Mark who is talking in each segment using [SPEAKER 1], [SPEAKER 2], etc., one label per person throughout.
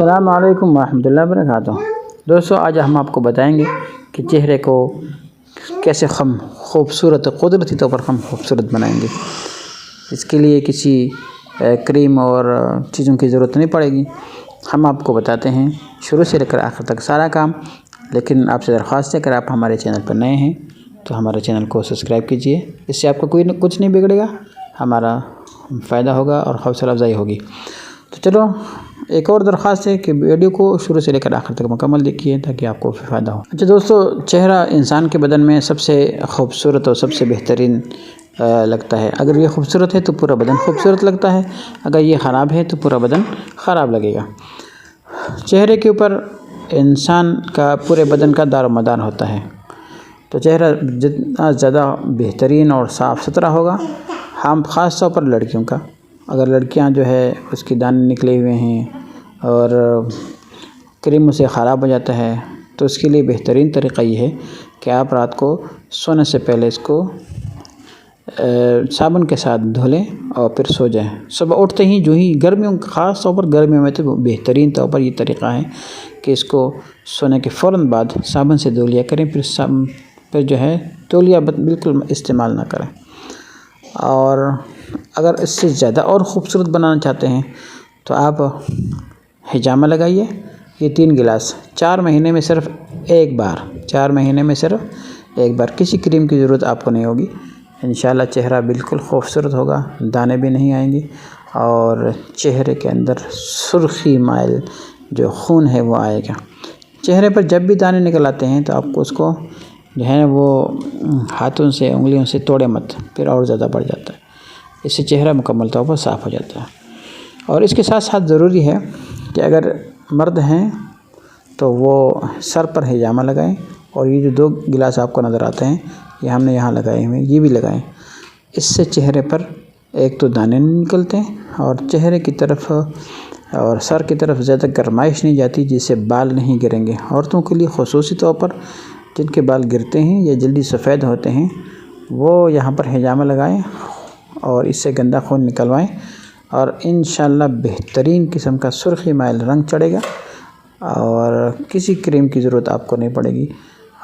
[SPEAKER 1] अस्सलाम वालेकुम रहमतुल्लाहि व बरकातुहू। दोस्तों, आज हम आपको बताएंगे कि चेहरे को कैसे हम खूबसूरत कुदरती तौर पर हम खूबसूरत बनाएंगे। इसके लिए किसी क्रीम और चीज़ों की ज़रूरत नहीं पड़ेगी। हम आपको बताते हैं शुरू से लेकर आखिर तक सारा काम। लेकिन आपसे दरख्वास्त है, अगर आप हमारे चैनल पर नए हैं तो हमारे चैनल को सब्सक्राइब कीजिए। इससे आपको कुछ नहीं बिगड़ेगा, हमारा फ़ायदा होगा और हौसला अफजाई होगी। तो चलो, एक और दरख्वास्त है कि वीडियो को शुरू से लेकर आखिर तक मुकम्मल देखिए ताकि आपको फ़ायदा हो। अच्छा दोस्तों, चेहरा इंसान के बदन में सबसे खूबसूरत और सबसे बेहतरीन लगता है। अगर ये खूबसूरत है तो पूरा बदन खूबसूरत लगता है, अगर ये ख़राब है तो पूरा बदन ख़राब लगेगा। चेहरे के ऊपर इंसान का पूरे बदन का दारोमदार होता है। तो चेहरा जितना ज़्यादा बेहतरीन और साफ़ सुथरा होगा, हम ख़ास तौर पर लड़कियों का, अगर लड़कियां जो है उसकी दाने निकले हुए हैं और क्रीम से ख़राब हो जाता है, तो उसके लिए बेहतरीन तरीक़ा ये है कि आप रात को सोने से पहले इसको साबुन के साथ धो लें और फिर सो जाएं। सुबह उठते ही जो ही गर्मियों ख़ास तौर पर गर्मियों में तो बेहतरीन तौर पर ये तरीक़ा है कि इसको सोने के फ़ौरन बाद साबुन से धो लिया करें। फिर जो है तौलिया बिल्कुल इस्तेमाल ना करें। और अगर इससे ज़्यादा और ख़ूबसूरत बनाना चाहते हैं तो आप हिजामा लगाइए। ये 3 गिलास 4 महीने में सिर्फ़ एक बार, 4 महीने में सिर्फ एक बार, किसी क्रीम की ज़रूरत आपको नहीं होगी। इंशाल्लाह चेहरा बिल्कुल खूबसूरत होगा, दाने भी नहीं आएंगे और चेहरे के अंदर सुर्खी माइल जो खून है वो आएगा। चेहरे पर जब भी दाने निकल आते हैं तो आपको उसको जो है वो हाथों से, उंगलियों से तोड़े मत, फिर और ज़्यादा बढ़ जाता है। इससे चेहरा मुकम्मल तौर पर साफ़ हो जाता है। और इसके साथ साथ ज़रूरी है कि अगर मर्द हैं तो वो सर पर हिजामा लगाएं और ये जो 2 गिलास आपको नज़र आते हैं ये हमने यहाँ लगाए हुए हैं, ये भी लगाएं। इससे चेहरे पर एक तो दाने नहीं निकलते हैं और चेहरे की तरफ और सर की तरफ ज़्यादा गर्माइश नहीं जाती, जिससे बाल नहीं गिरेंगे। औरतों के लिए ख़ुसूसी तौर पर जिनके बाल गिरते हैं या जल्दी सफ़ेद होते हैं, वो यहाँ पर हिजामा लगाएं और इससे गंदा खून निकलवाएं और इंशाल्लाह बेहतरीन किस्म का सुर्खी माइल रंग चढ़ेगा और किसी क्रीम की ज़रूरत आपको नहीं पड़ेगी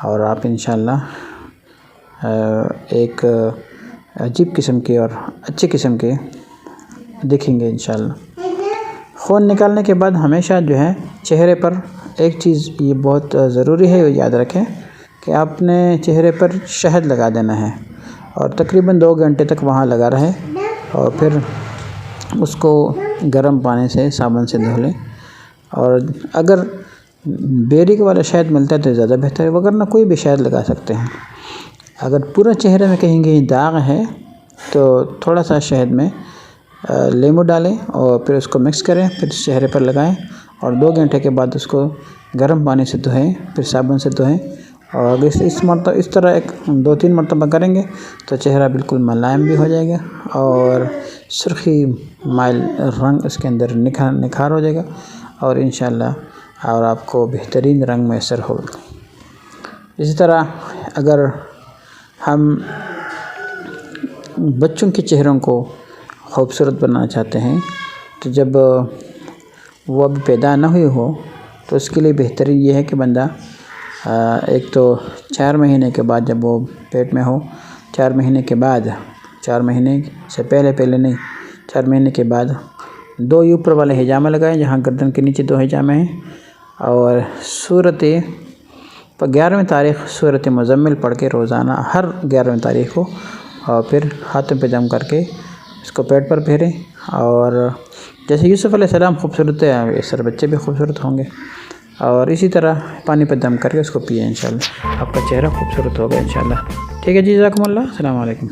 [SPEAKER 1] और आप इंशाल्लाह एक अजीब किस्म के और अच्छे किस्म के दिखेंगे इंशाल्लाह। खून निकालने के बाद हमेशा जो है चेहरे पर एक चीज़ ये बहुत ज़रूरी है, याद रखें कि आपने चेहरे पर शहद लगा देना है और तकरीबन 2 घंटे तक वहाँ लगा रहे और फिर उसको गर्म पानी से साबुन से धो लें। और अगर बेरिक वाला शहद मिलता है तो ज़्यादा बेहतर है, वरना कोई भी शहद लगा सकते हैं। अगर पूरा चेहरे में कहीं दाग है तो थोड़ा सा शहद में नींबू डालें और फिर उसको मिक्स करें, फिर चेहरे पर लगाएं और 2 घंटे के बाद उसको गर्म पानी से धोएं, फिर साबुन से धोएं। और इस तरह 2-3 मरतबा करेंगे तो चेहरा बिल्कुल मुलायम भी हो जाएगा और सुर्खी माइल रंग इसके अंदर निखार हो जाएगा और इंशाल्लाह और आपको बेहतरीन रंग मैसर होगा। इसी तरह अगर हम बच्चों के चेहरों को खूबसूरत बनाना चाहते हैं तो जब वो अभी पैदा ना हुई हो तो उसके लिए बेहतरीन ये है कि बंदा एक तो 4 महीने के बाद, जब वो पेट में हो, 4 महीने के बाद, 4 महीने से पहले नहीं, 4 महीने के बाद 2 ऊपर वाले हिजामा लगाएं जहाँ गर्दन के नीचे 2 हिजामे हैं और सूरत 11वीं तारीख़ सूरत मुज़म्मिल पढ़ के रोज़ाना हर 11वीं तारीख़ को और फिर हाथों पे दम करके इसको पेट पर फेरें। और जैसे यूसुफ़ अलैहिस्सलाम खूबसूरत है, इस तरह बच्चे भी खूबसूरत होंगे और इसी तरह पानी पर दम करके उसको पिए। इंशाल्लाह आपका चेहरा खूबसूरत होगा इंशाल्लाह। ठीक है जी, जज़ाकुमुल्लाह, अस्सलाम वालेकुम।